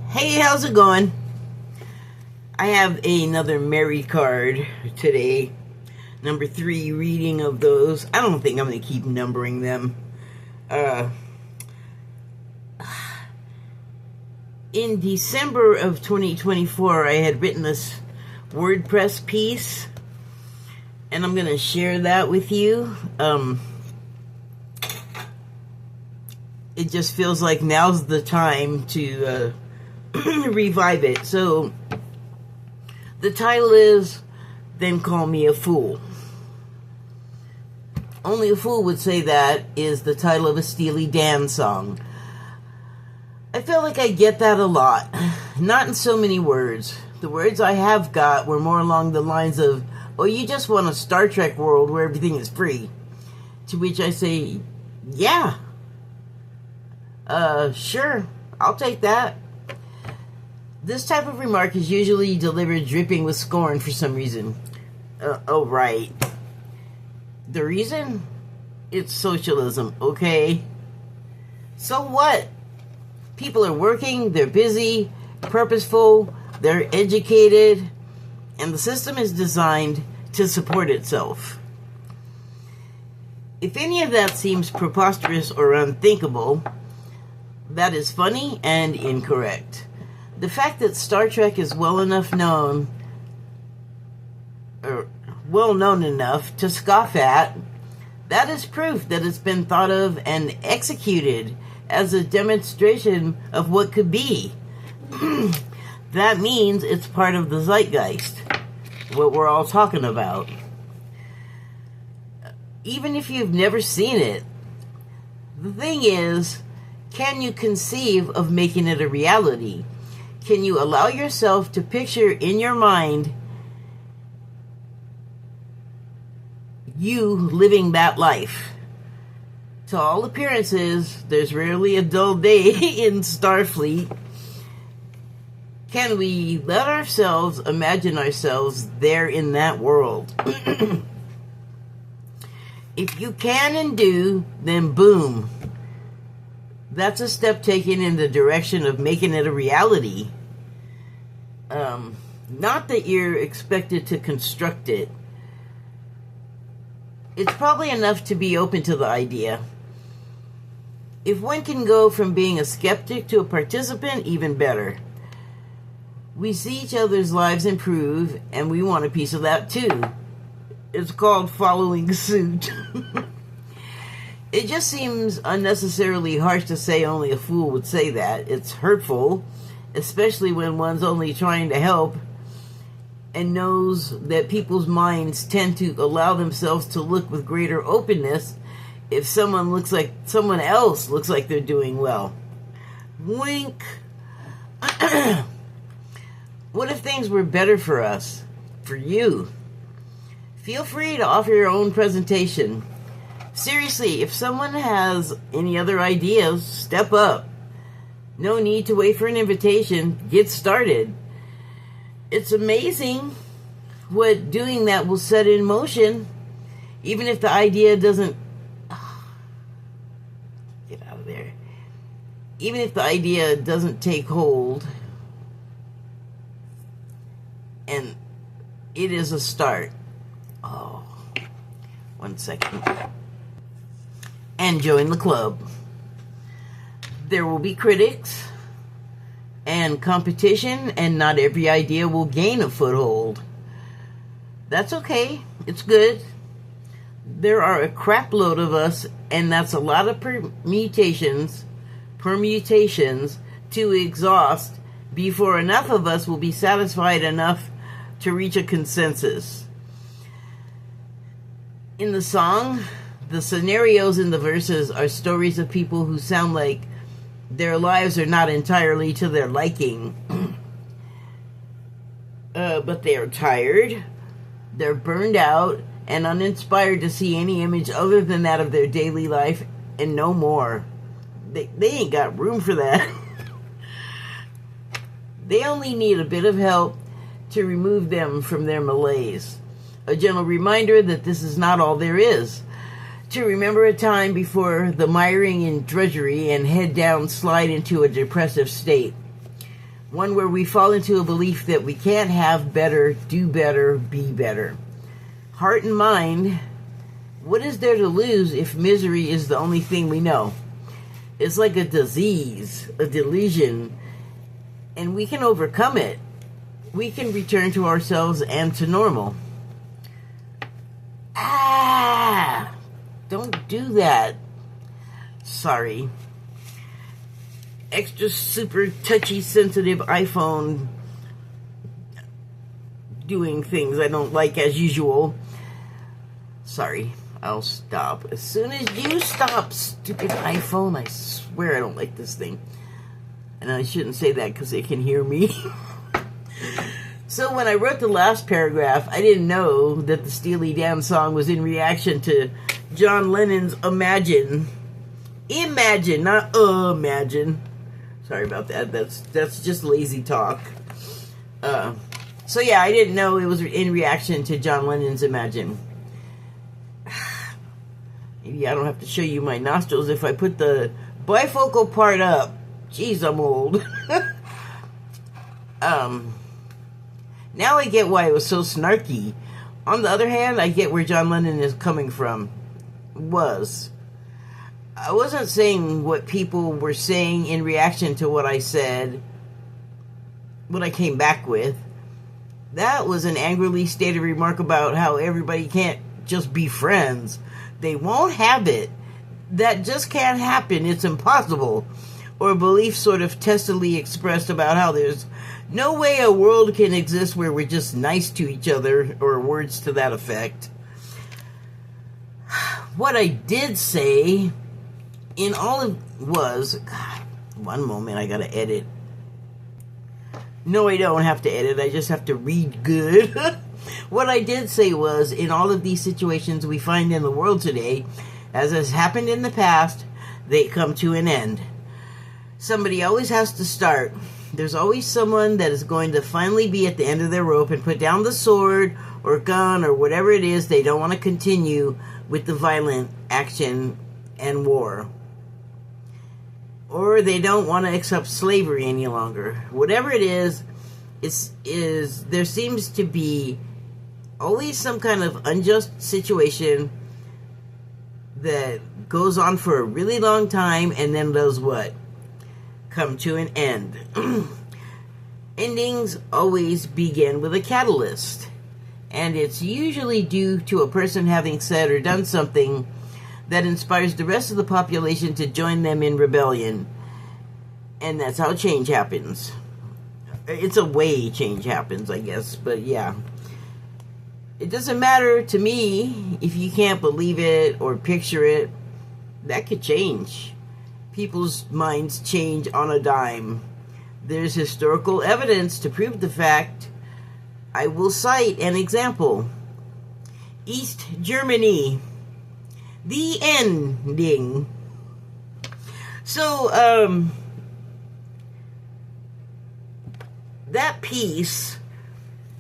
Hey, how's it going? I have another Mary card today. Number 3 reading of those. I don't think I'm going to keep numbering them. In December of 2024, I had written this WordPress piece, and I'm going to share that with you. It just feels like now's the time to revive it. So the title is "Then Call Me a Fool." Only a fool would say that is the title of a Steely Dan song. I feel like I get that a lot. Not in so many words. The words I have got were more along the lines of, "Oh, you just want a Star Trek world where everything is free." To which I say, yeah. Sure, I'll take that. This type of remark is usually delivered dripping with scorn for some reason. Oh, right. The reason? It's socialism, okay? So what? People are working, they're busy, purposeful, they're educated, and the system is designed to support itself. If any of that seems preposterous or unthinkable, that is funny and incorrect. The fact that Star Trek is well known enough to scoff at, that is proof that it's been thought of and executed as a demonstration of what could be. That means it's part of the zeitgeist, what we're all talking about. Even if you've never seen it, the thing is, can you conceive of making it a reality? Can you allow yourself to picture in your mind you living that life? To all appearances, there's rarely a dull day in Starfleet. Can we let ourselves imagine ourselves there in that world? If you can and do, then boom. That's a step taken in the direction of making it a reality. Not that you're expected to construct it. It's probably enough to be open to the idea. If one can go from being a skeptic to a participant, even better. We see each other's lives improve, and we want a piece of that too. It's called following suit. It just seems unnecessarily harsh to say only a fool would say that. It's hurtful, especially when one's only trying to help and knows that people's minds tend to allow themselves to look with greater openness if someone else looks like they're doing well. Wink. What if things were better for us? For you? Feel free to offer your own presentation. Seriously, if someone has any other ideas, step up. No need to wait for an invitation. Get started. It's amazing what doing that will set in motion, even if the idea doesn't... Get out of there. Even if the idea doesn't take hold, and it is a start. Oh, 1 second. And join the club. There will be critics and competition, and not every idea will gain a foothold. That's okay. It's good. There are a crap load of us, and that's a lot of permutations to exhaust before enough of us will be satisfied enough to reach a consensus. In the song, the scenarios in the verses are stories of people who sound like their lives are not entirely to their liking. But they are tired, they're burned out, and uninspired to see any image other than that of their daily life and no more. They ain't got room for that. They only need a bit of help to remove them from their malaise. A gentle reminder that this is not all there is. To remember a time before the miring in drudgery and head down slide into a depressive state. one where we fall into a belief that we can't have better, do better, be better. Heart and mind, what is there to lose if misery is the only thing we know? It's like a disease, a delusion, and we can overcome it. We can return to ourselves and to normal. Don't do that. Sorry. Extra super touchy sensitive iPhone doing things I don't like as usual. Sorry, I'll stop. As soon as you stop, stupid iPhone, I swear I don't like this thing. And I shouldn't say that because it can hear me. So when I wrote the last paragraph, I didn't know that the Steely Dan song was in reaction to John Lennon's Imagine. Imagine, not imagine. Sorry about that. That's just lazy talk. So yeah, I didn't know it was in reaction to John Lennon's Imagine. Maybe I don't have to show you my nostrils if I put the bifocal part up. Jeez, I'm old. Now I get why it was so snarky. On the other hand, I get where John Lennon is coming from. I wasn't saying what people were saying in reaction to what I said, what I came back with. That was an angrily stated remark about how everybody can't just be friends. They won't have it. That just can't happen. It's impossible. Or a belief sort of testily expressed about how there's no way a world can exist where we're just nice to each other, or words to that effect. What I did say in all of was, God, one moment, I gotta edit. No, I don't have to edit, I just have to read good. What I did say was, in all of these situations we find in the world today, as has happened in the past, they come to an end. Somebody always has to start. There's always someone that is going to finally be at the end of their rope and put down the sword or gun or whatever it is they don't want to continue with the violent action and war. Or they don't want to accept slavery any longer. Whatever it is there seems to be always some kind of unjust situation that goes on for a really long time and then does what? Come to an end. Endings always begin with a catalyst, and it's usually due to a person having said or done something that inspires the rest of the population to join them in rebellion, and that's how change happens. It's a way change happens, I guess, but yeah. It doesn't matter to me if you can't believe it or picture it. That could change. People's minds change on a dime. There's historical evidence to prove the fact. I will cite an example. East Germany. The ending. So, that piece,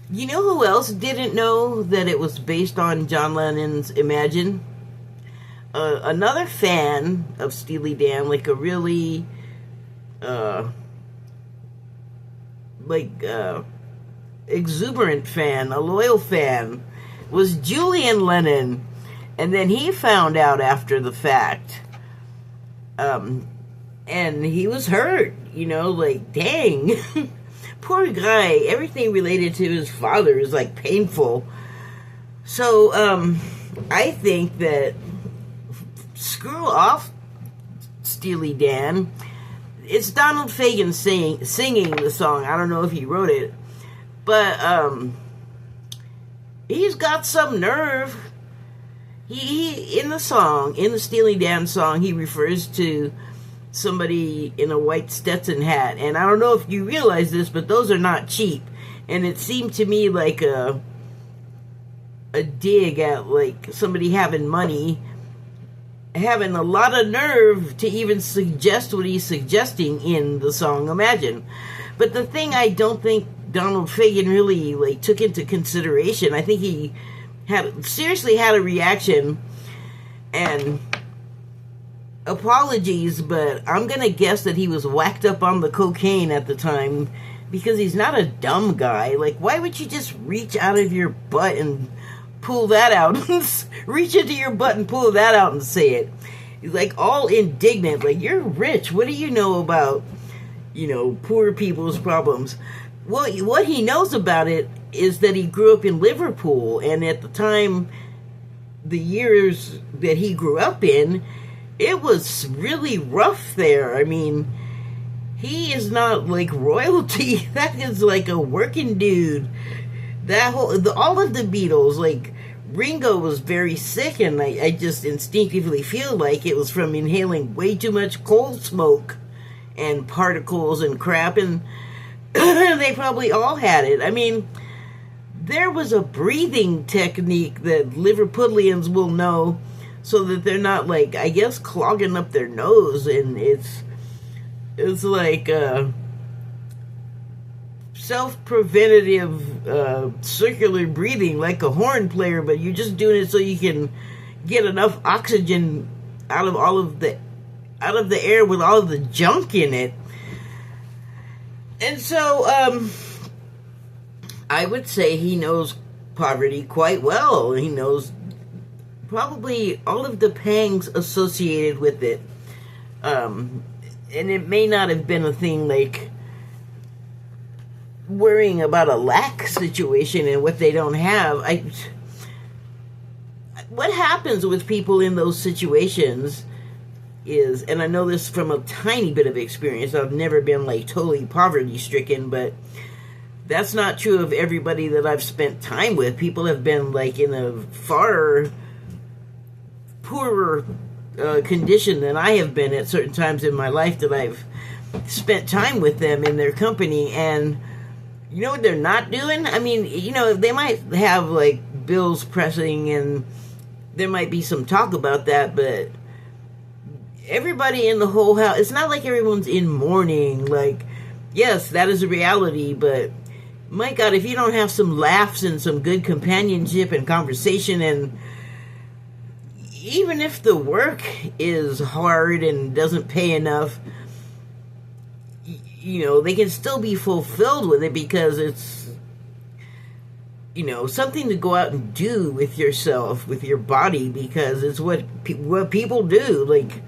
you know who else didn't know that it was based on John Lennon's Imagine? Another fan of Steely Dan, like a really, exuberant fan, a loyal fan, was Julian Lennon. And then he found out after the fact. And he was hurt, like, dang. Poor guy. Everything related to his father is, like, painful. So, I think that screw off Steely Dan. It's Donald Fagen singing the song. I don't know if he wrote it. But, he's got some nerve. He in the song, in the Steely Dan song, he refers to somebody in a white Stetson hat. And I don't know if you realize this, but those are not cheap. And it seemed to me like a dig at, like, somebody having money, having a lot of nerve to even suggest what he's suggesting in the song Imagine. But the thing I don't think Donald Fagen really, like, took into consideration, I think he seriously had a reaction, and apologies, but I'm gonna guess that he was whacked up on the cocaine at the time because he's not a dumb guy. Like, why would you just reach out of your butt and pull that out? Reach into your butt and pull that out and say it. He's like all indignant. Like, you're rich. What do you know about, poor people's problems? Well, what he knows about it is that he grew up in Liverpool, and at the time, the years that he grew up in, it was really rough there. I mean, he is not like royalty. That is like a working dude. All of the Beatles, like Ringo was very sick, and I just instinctively feel like it was from inhaling way too much coal smoke and particles and crap, and they probably all had it. I mean, there was a breathing technique that Liverpudlians will know so that they're not, like, I guess, clogging up their nose, and it's like self-preventative circular breathing, like a horn player, but you're just doing it so you can get enough oxygen out of the air with all of the junk in it. And so I would say he knows poverty quite well. He knows probably all of the pangs associated with it. And it may not have been a thing like worrying about a lack situation and what they don't have. What happens with people in those situations is, and I know this from a tiny bit of experience, I've never been like totally poverty stricken, but that's not true of everybody that I've spent time with. People have been like in a far poorer condition than I have been at certain times in my life that I've spent time with them in their company. And you know what they're not doing? I mean, they might have like bills pressing and there might be some talk about that, but everybody in the whole house, it's not like everyone's in mourning. Like, yes, that is a reality, but my God, if you don't have some laughs and some good companionship and conversation, and even if the work is hard and doesn't pay enough, they can still be fulfilled with it because it's, something to go out and do with yourself, with your body, because it's what people do. Like,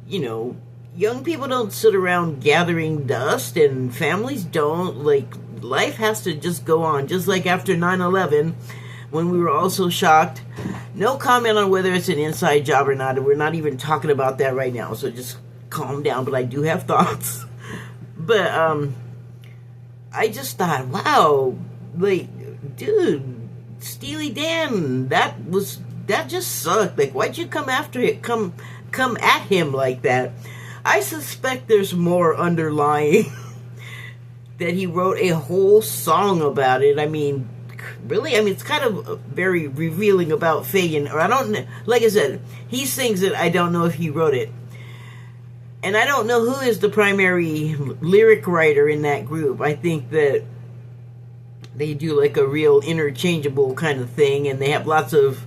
young people don't sit around gathering dust, and families don't. Like, life has to just go on. Just like after 9/11, when we were all so shocked. No comment on whether it's an inside job or not, and we're not even talking about that right now, so just calm down, but I do have thoughts. But, I just thought, wow, like, dude, Steely Dan, that just sucked. Like, why'd you come at him like that? I suspect there's more underlying that he wrote a whole song about it. I mean, really? I mean, it's kind of very revealing about Fagan. Or like I said, he sings it. I don't know if he wrote it. And I don't know who is the primary lyric writer in that group. I think that they do like a real interchangeable kind of thing, and they have lots of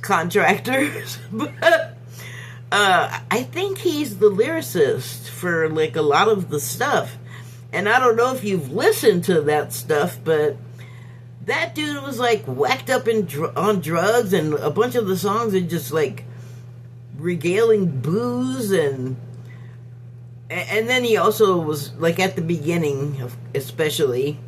contractors. But I think he's the lyricist for like a lot of the stuff. And I don't know if you've listened to that stuff, but that dude was like whacked up on drugs, and a bunch of the songs are just like regaling booze, and then he also was like at the beginning, especially.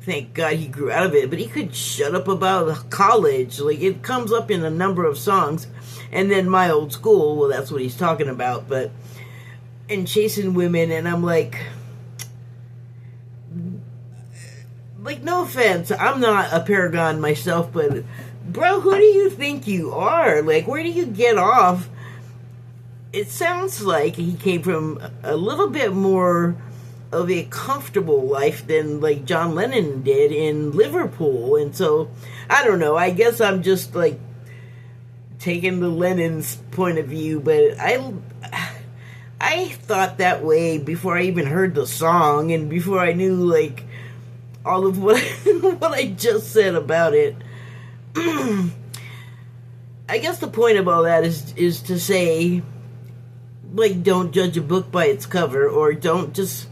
Thank God he grew out of it, but he could shut up about college. Like, it comes up in a number of songs. And then My Old School, well, that's what he's talking about, and Chasing Women, and I'm like, no offense, I'm not a paragon myself, but bro, who do you think you are? Like, where do you get off? It sounds like he came from a little bit more of a comfortable life than like John Lennon did in Liverpool. And so, I don't know, I guess I'm just like taking the Lennon's point of view, but I thought that way before I even heard the song and before I knew like all of what I just said about it. I guess the point of all that is to say, like, don't judge a book by its cover, or don't just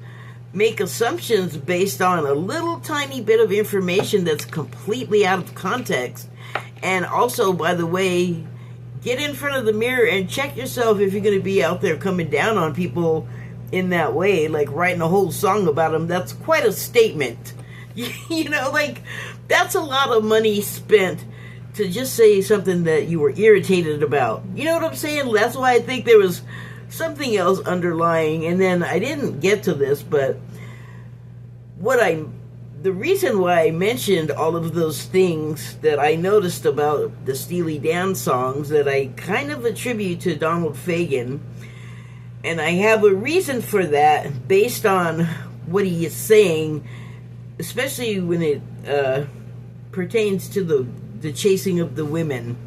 make assumptions based on a little tiny bit of information that's completely out of context. And also, by the way, get in front of the mirror and check yourself if you're going to be out there coming down on people in that way, like writing a whole song about them. That's quite a statement. You know, like, that's a lot of money spent to just say something that you were irritated about. You know what I'm saying? That's why I think there was something else underlying. And then I didn't get to this, but the reason why I mentioned all of those things that I noticed about the Steely Dan songs that I kind of attribute to Donald Fagen, and I have a reason for that based on what he is saying, especially when it pertains to the chasing of the women.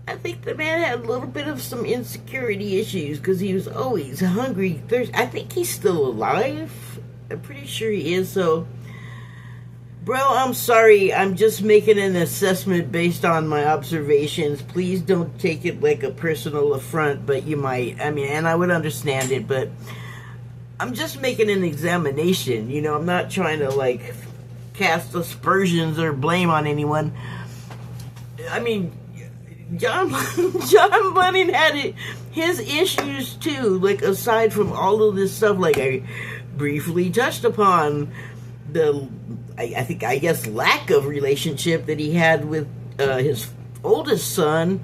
I think the man had a little bit of some insecurity issues because he was always hungry, thirsty. I think he's still alive. I'm pretty sure he is. So, bro, I'm sorry. I'm just making an assessment based on my observations. Please don't take it like a personal affront, but you might. I mean, and I would understand it, but I'm just making an examination. You know, I'm not trying to, like, cast aspersions or blame on anyone. I mean, John Lennon had his issues too, like, aside from all of this stuff, like I briefly touched upon I guess lack of relationship that he had with his oldest son,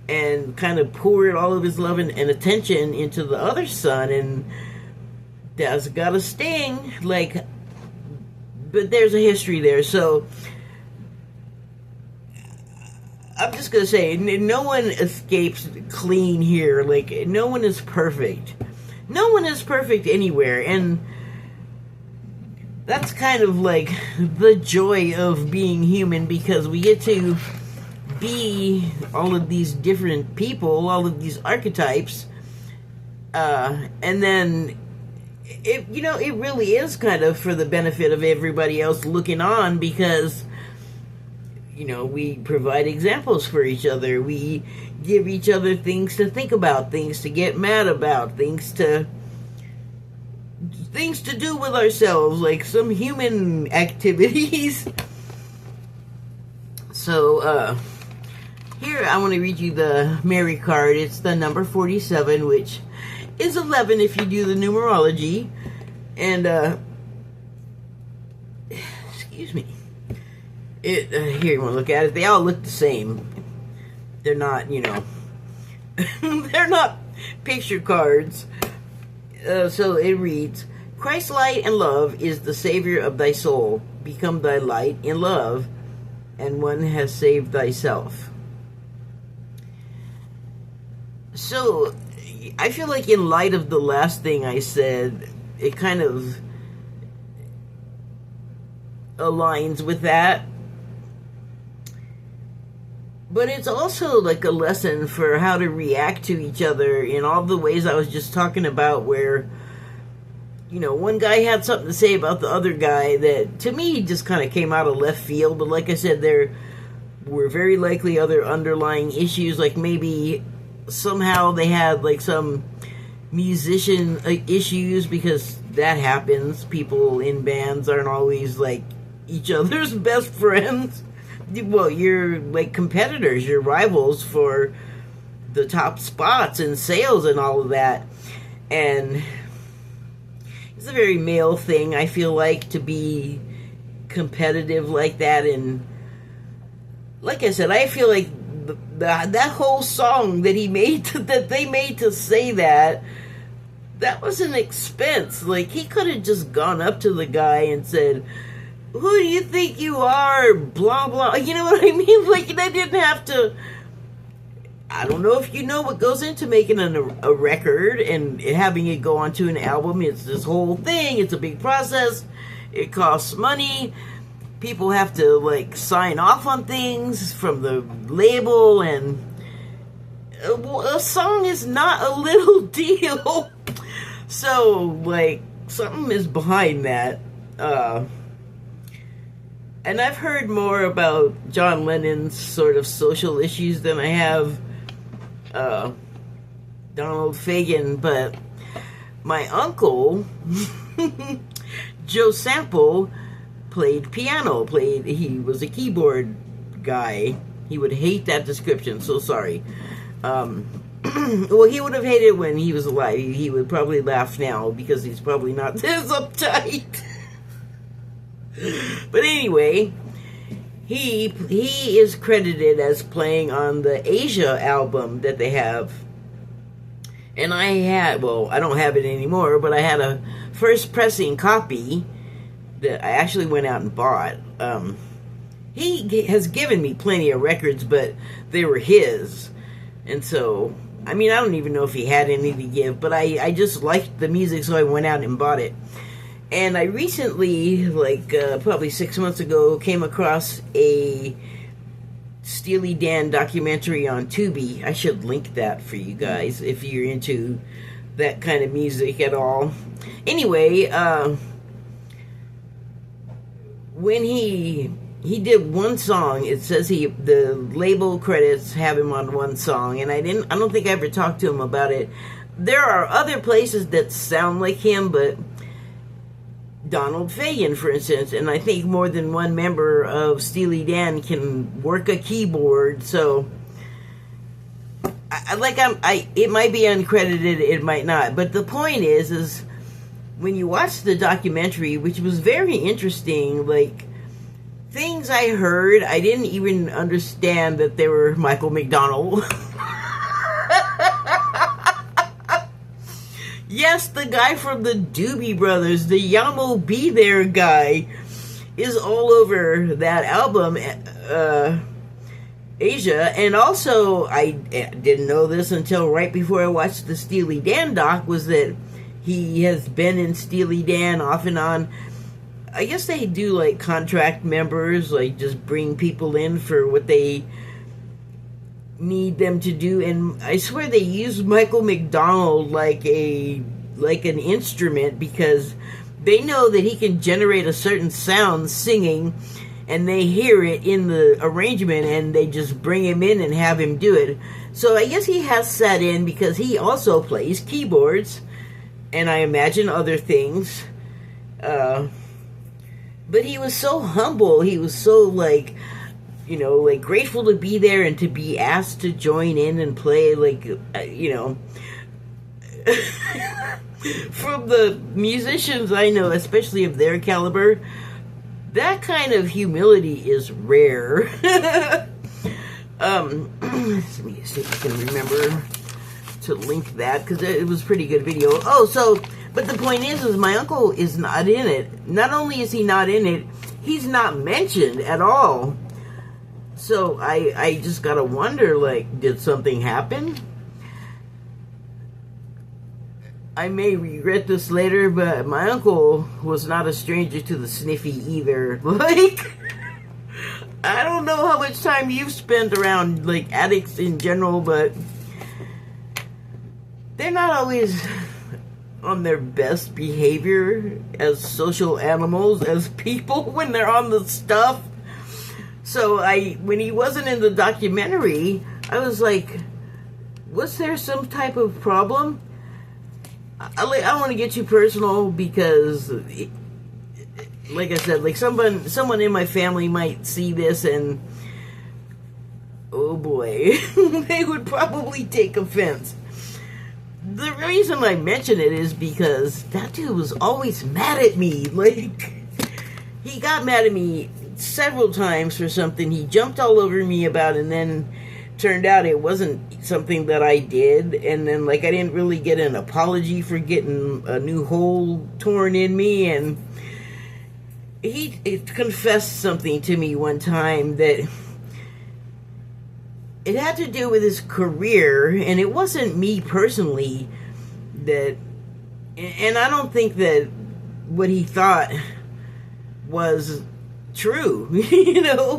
and kind of poured all of his love and attention into the other son, and that's got a sting, like, but there's a history there. So I'm just gonna say, no one escapes clean here. Like, no one is perfect. No one is perfect anywhere, and that's kind of like the joy of being human, because we get to be all of these different people, all of these archetypes, and then it really is kind of for the benefit of everybody else looking on, because we provide examples for each other. We give each other things to think about, things to get mad about, things to do with ourselves, like some human activities. So, here I want to read you the Mary card. It's the number 47, which is 11 if you do the numerology. And, excuse me. Here, you want to look at it? They all look the same. They're not, they're not picture cards. So it reads, Christ's light and love is the savior of thy soul. Become thy light in love, and one has saved thyself. So, I feel like in light of the last thing I said, it kind of aligns with that. But it's also like a lesson for how to react to each other in all the ways I was just talking about, where, one guy had something to say about the other guy that, to me, just kind of came out of left field. But like I said, there were very likely other underlying issues, like maybe somehow they had, like, some musician issues, because that happens. People in bands aren't always, like, each other's best friends. Well, you're like competitors, you're rivals for the top spots and sales and all of that. And it's a very male thing, I feel like, to be competitive like that. And like I said, I feel like that whole song that he made, that they made to say that was an expense. Like, he could have just gone up to the guy and said, who do you think you are? Blah, blah. You know what I mean? Like, they didn't have to. I don't know if you know what goes into making a record and having it go onto an album. It's this whole thing. It's a big process. It costs money. People have to, like, sign off on things from the label. And a song is not a little deal. So, like, something is behind that. And I've heard more about John Lennon's sort of social issues than I have Donald Fagen, but My uncle, Joe Sample, played piano. He was a keyboard guy. He would hate that description, so sorry. Well, he would have hated it when he was alive. He would probably laugh now because he's probably not this uptight. But anyway, he is credited as playing on the Asia album that they have. And I don't have it anymore, but I had a first pressing copy that I actually went out and bought. He has given me plenty of records, but they were his. And so, I mean, I don't even know if he had any to give, but I just liked the music, so I went out and bought it. And I recently, probably 6 months ago, came across a Steely Dan documentary on Tubi. I should link that for you guys if you're into that kind of music at all. Anyway, when he did one song, it says the label credits have him on one song, and I don't think I ever talked to him about it. There are other places that sound like him, but Donald Fagen, for instance, and I think more than one member of Steely Dan can work a keyboard, so it might be uncredited, it might not, but the point is when you watch the documentary, which was very interesting, things I heard, I didn't even understand that they were Michael McDonald. Yes, the guy from the Doobie Brothers, the Yamo Be There guy, is all over that album, Asia. And also, I didn't know this until right before I watched the Steely Dan doc, was that he has been in Steely Dan off and on. I guess they do contract members, just bring people in for what they need them to do, and I swear they use Michael McDonald like an instrument because they know that he can generate a certain sound singing, and they hear it in the arrangement, and they just bring him in and have him do it. So I guess he has sat in because he also plays keyboards, and I imagine other things. But he was so humble. He was so grateful to be there and to be asked to join in and play, from the musicians I know, especially of their caliber, that kind of humility is rare. Let me see if I can remember to link that, because it was a pretty good video. But the point is my uncle is not in it. Not only is he not in it, he's not mentioned at all. So I just gotta wonder, did something happen? I may regret this later, but my uncle was not a stranger to the sniffy either. I don't know how much time you've spent around, addicts in general, but they're not always on their best behavior as social animals, as people, when they're on the stuff. So when he wasn't in the documentary, I was like, was there some type of problem? I don't want to get too personal because, like I said, someone in my family might see this and, oh boy, they would probably take offense. The reason I mention it is because that dude was always mad at me. He got mad at me several times for something he jumped all over me about, and then turned out it wasn't something that I did, and then I didn't really get an apology for getting a new hole torn in me, and he confessed something to me one time that it had to do with his career, and it wasn't me personally and I don't think that what he thought was true,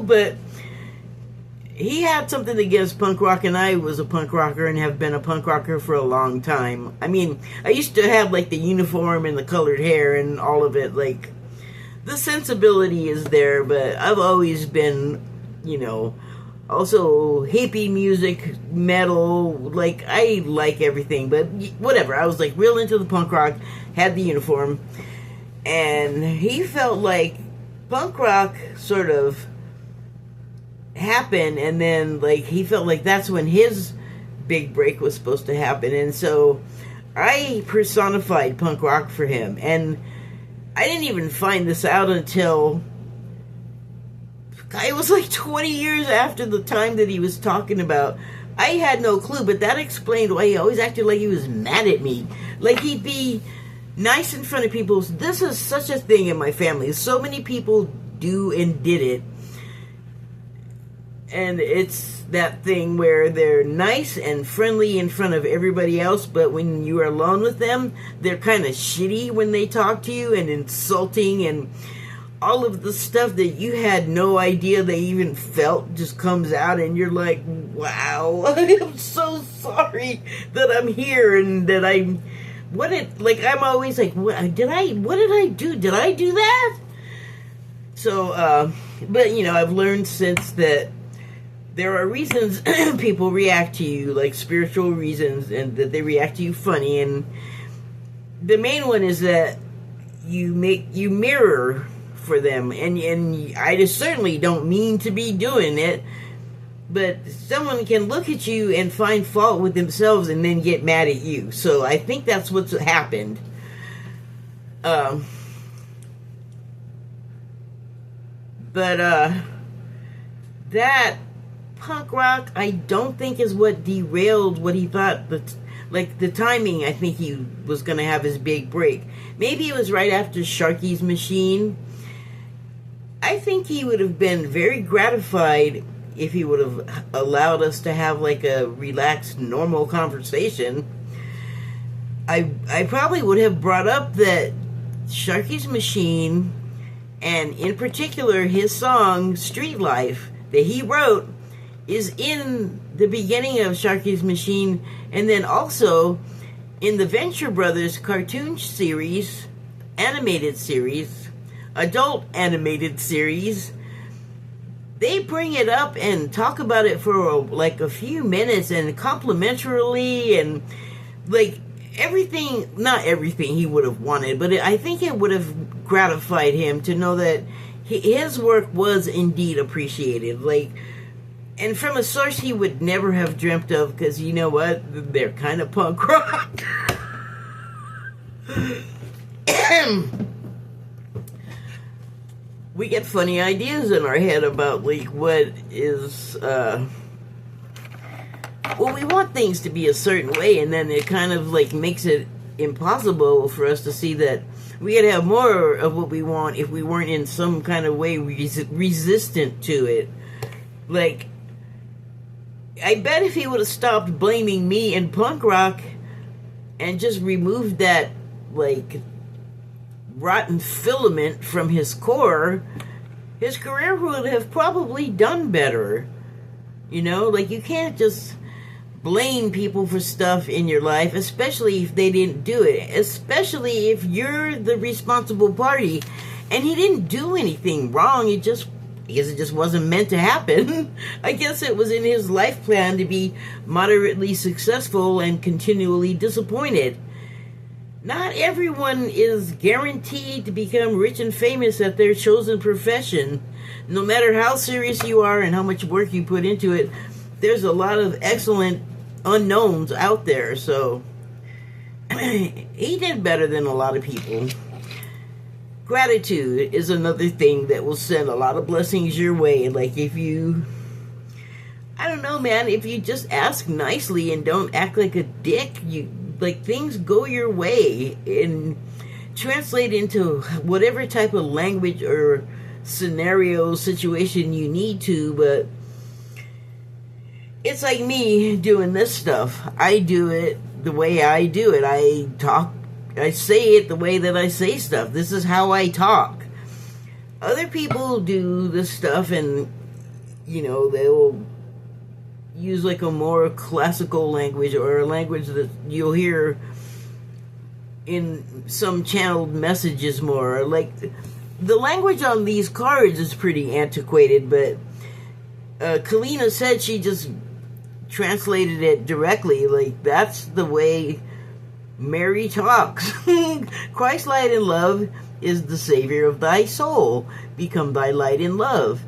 but he had something against punk rock, and I was a punk rocker and have been a punk rocker for a long time. I mean, I used to have the uniform and the colored hair and all of it. The sensibility is there, but I've always been, Also, hippie music, metal, like, I like everything, but whatever. I was, like, real into the punk rock, had the uniform, and he felt like punk rock sort of happened, and then, like, he felt like that's when his big break was supposed to happen, and so I personified punk rock for him, and I didn't even find this out until it was like 20 years after the time that he was talking about. I had no clue, but that explained why he always acted like he was mad at me. Like, he'd be nice in front of people. This is such a thing in my family. So many people do and did it. And it's that thing where they're nice and friendly in front of everybody else, but when you are alone with them, they're kind of shitty when they talk to you and insulting, and all of the stuff that you had no idea they even felt just comes out, and you're like, wow, I'm so sorry that I'm here and that I'm always like, what did I do? Did I do that? So, but, you know, I've learned since that there are reasons people react to you, like spiritual reasons, and that they react to you funny, and the main one is that you mirror for them, and I just certainly don't mean to be doing it, but someone can look at you and find fault with themselves and then get mad at you. So I think that's what's happened. That punk rock, I don't think, is what derailed what he thought. The timing, I think he was going to have his big break. Maybe it was right after Sharky's Machine. I think he would have been very gratified if he would have allowed us to have like a relaxed, normal conversation. I probably would have brought up that Sharky's Machine, and in particular his song Street Life that he wrote, is in the beginning of Sharky's Machine, and then also in the Venture Brothers cartoon series, animated series, adult animated series. They bring it up and talk about it for like a few minutes, and complimentarily, and like everything, not everything he would have wanted, but I think it would have gratified him to know that his work was indeed appreciated. Like, and from a source he would never have dreamt of, because you know what? They're kind of punk rock. We get funny ideas in our head about, like, what is, well, we want things to be a certain way, and then it kind of, like, makes it impossible for us to see that we could have more of what we want if we weren't in some kind of way resistant to it. Like, I bet if he would have stopped blaming me and punk rock and just removed that, like, rotten filament from his core, his career would have probably done better. You know, like, you can't just blame people for stuff in your life, especially if they didn't do it, especially if you're the responsible party and he didn't do anything wrong. I guess it just wasn't meant to happen. I guess it was in his life plan to be moderately successful and continually disappointed. Not everyone is guaranteed to become rich and famous at their chosen profession. No matter how serious you are and how much work you put into it, there's a lot of excellent unknowns out there. So he did better than a lot of people. Gratitude is another thing that will send a lot of blessings your way. Like, if you, I don't know, man, if you just ask nicely and don't act like a dick, like, things go your way and translate into whatever type of language or scenario, situation you need to. But it's like me doing this stuff. I do it the way I do it. I say it the way that I say stuff. This is how I talk. Other people do this stuff and, you know, they'll use like a more classical language, or a language that you'll hear in some channeled messages more. Like, the language on these cards is pretty antiquated, but Kalina said she just translated it directly. Like, that's the way Mary talks. Christ light in love is the Savior of thy soul. Become thy light in love.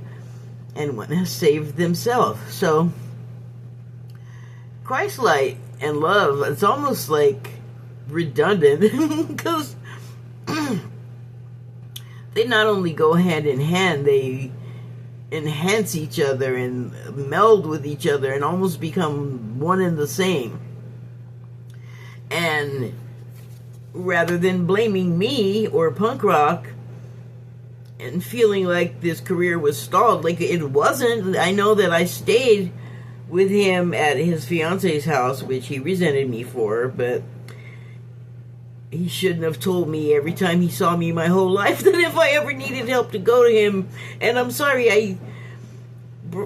And one has saved themselves. So, Christ light and love, it's almost like redundant. Because they not only go hand in hand, they enhance each other and meld with each other and almost become one and the same. And rather than blaming me or punk rock and feeling like this career was stalled, like it wasn't. I know that I stayed with him at his fiance's house, which he resented me for, but he shouldn't have told me every time he saw me my whole life that if I ever needed help to go to him. And I'm sorry,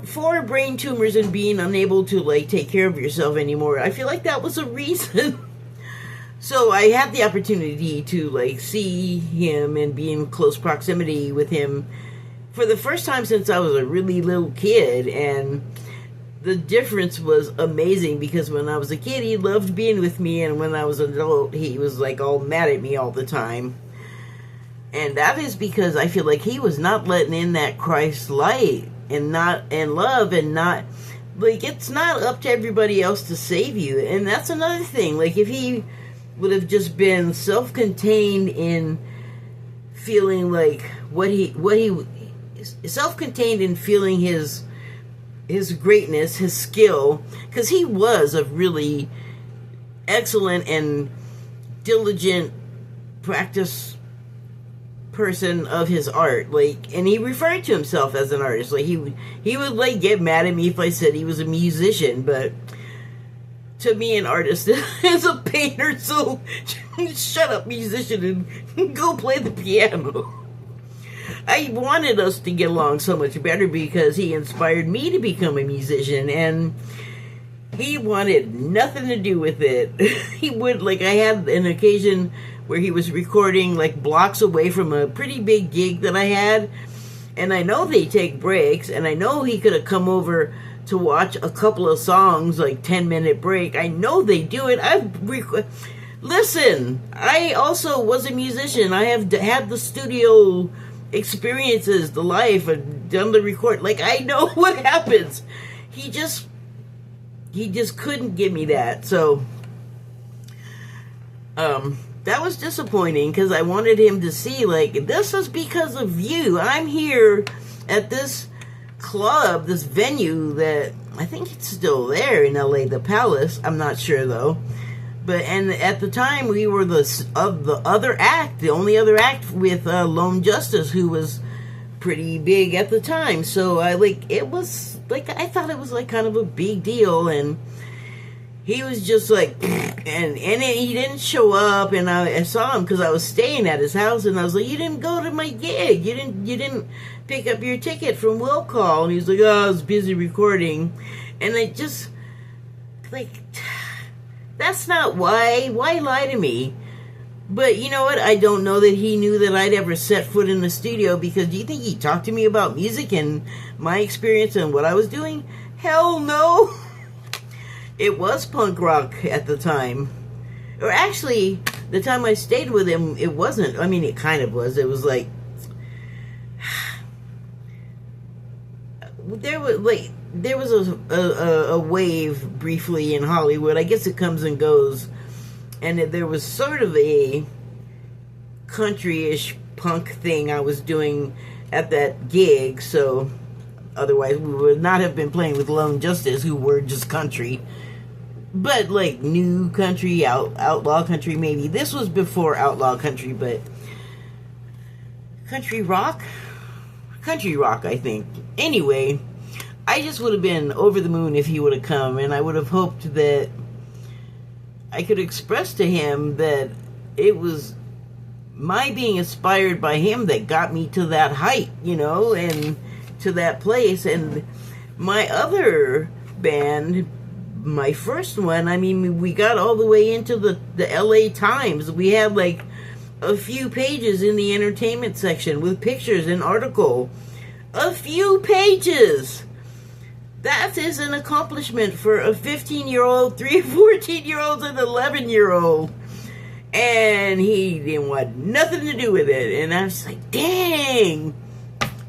for brain tumors and being unable to like take care of yourself anymore, I feel like that was a reason. So I had the opportunity to like see him and be in close proximity with him for the first time since I was a really little kid, and the difference was amazing because when I was a kid he loved being with me, and when I was an adult he was like all mad at me all the time. And that is because I feel like he was not letting in that Christ light and not and love, and not like, it's not up to everybody else to save you. And that's another thing. Like, if he would have just been self-contained in feeling like self-contained in feeling his greatness, his skill, because he was a really excellent and diligent practice person of his art, like, and he referred to himself as an artist. Like, he would like get mad at me if I said he was a musician, but to me an artist is a painter, so shut up, musician, and go play the piano. I wanted us to get along so much better because he inspired me to become a musician, and he wanted nothing to do with it. He would, like, I had an occasion where he was recording like blocks away from a pretty big gig that I had, and I know they take breaks, and I know he could have come over to watch a couple of songs, like 10-minute break. I know they do it. Listen, I also was a musician. I have had the studio experiences, the life, and done the record. Like, I know what happens. He just couldn't give me that. So, that was disappointing because I wanted him to see, like, this is because of you. I'm here at this club, this venue that I think it's still there in LA, the Palace. I'm not sure though. But, and at the time we were the only other act with Lone Justice, who was pretty big at the time. So I I thought it was like kind of a big deal, and he was just like, and he didn't show up, and I saw him because I was staying at his house, and I was like, you didn't go to my gig, you didn't pick up your ticket from Will Call. And he's like, oh, I was busy recording. And I just, like, that's not why lie to me? But you know what, I don't know that he knew that I'd ever set foot in the studio, because do you think he talked to me about music and my experience and what I was doing? Hell no. It was punk rock at the time. Or actually, the time I stayed with him, it wasn't. I mean, it kind of was. It was like, there was a wave briefly in Hollywood. I guess it comes and goes. And there was sort of a country-ish punk thing I was doing at that gig. So otherwise we would not have been playing with Lone Justice, who were just country. But like new country, outlaw country maybe. This was before outlaw country, but country rock, I think. Anyway, I just would have been over the moon if he would have come, and I would have hoped that I could express to him that it was my being inspired by him that got me to that height, you know, and to that place. And my other band, my first one, I mean, we got all the way into the LA Times. We had like a few pages in the entertainment section with pictures and article. A few pages. That is an accomplishment for a 15-year-old, 14-year-old, and 11-year-old. And he didn't want nothing to do with it. And I was like, dang.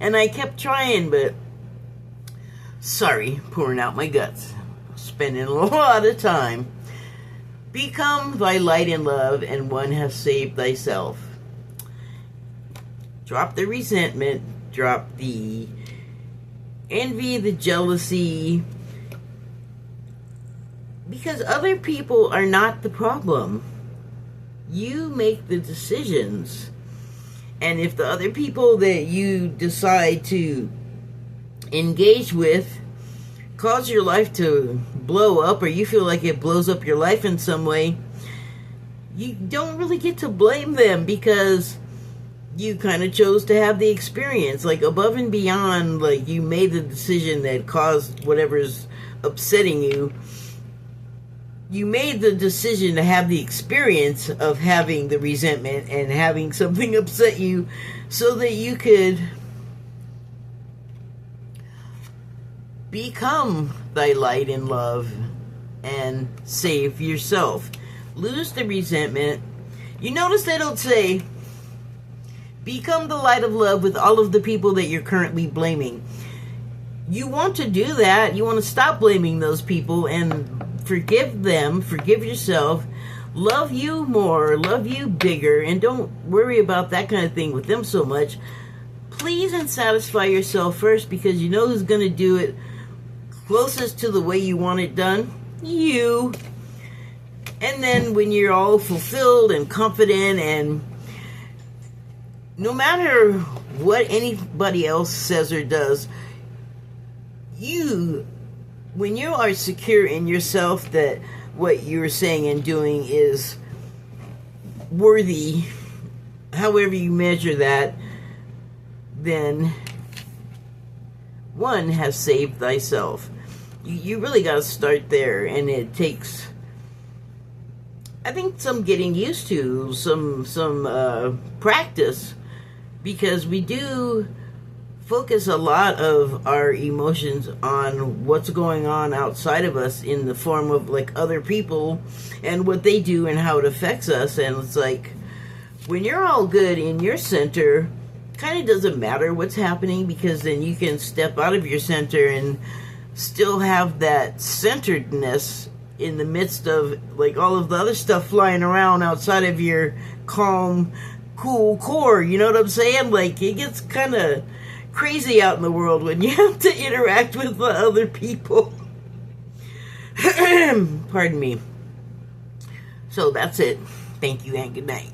And I kept trying, but sorry, pouring out my guts. Spending a lot of time. Become thy light and love, and one has saved thyself. Drop the resentment. Drop the envy, the jealousy. Because other people are not the problem. You make the decisions. And if the other people that you decide to engage with cause your life to blow up, or you feel like it blows up your life in some way, you don't really get to blame them, because you kind of chose to have the experience. Like, above and beyond, like, you made the decision that caused whatever's upsetting you. You made the decision to have the experience of having the resentment and having something upset you, so that you could become thy light and love and save yourself. Lose the resentment. You notice they don't say, become the light of love with all of the people that you're currently blaming. You want to do that. You want to stop blaming those people and forgive them, forgive yourself, love you more, love you bigger, and don't worry about that kind of thing with them so much. Please and satisfy yourself first, because you know who's going to do it closest to the way you want it done? You. And then when you're all fulfilled and confident, and no matter what anybody else says or does, when you are secure in yourself that what you're saying and doing is worthy, however you measure that, then one has saved thyself. You really got to start there, and it takes, I think, some getting used to, some practice, because we do focus a lot of our emotions on what's going on outside of us in the form of, like, other people and what they do and how it affects us. And it's like, when you're all good in your center, kind of doesn't matter what's happening, because then you can step out of your center and still have that centeredness in the midst of, like, all of the other stuff flying around outside of your calm, cool core. You know what I'm saying? Like, it gets kind of crazy out in the world when you have to interact with the other people. Pardon me. So that's it. Thank you and good night.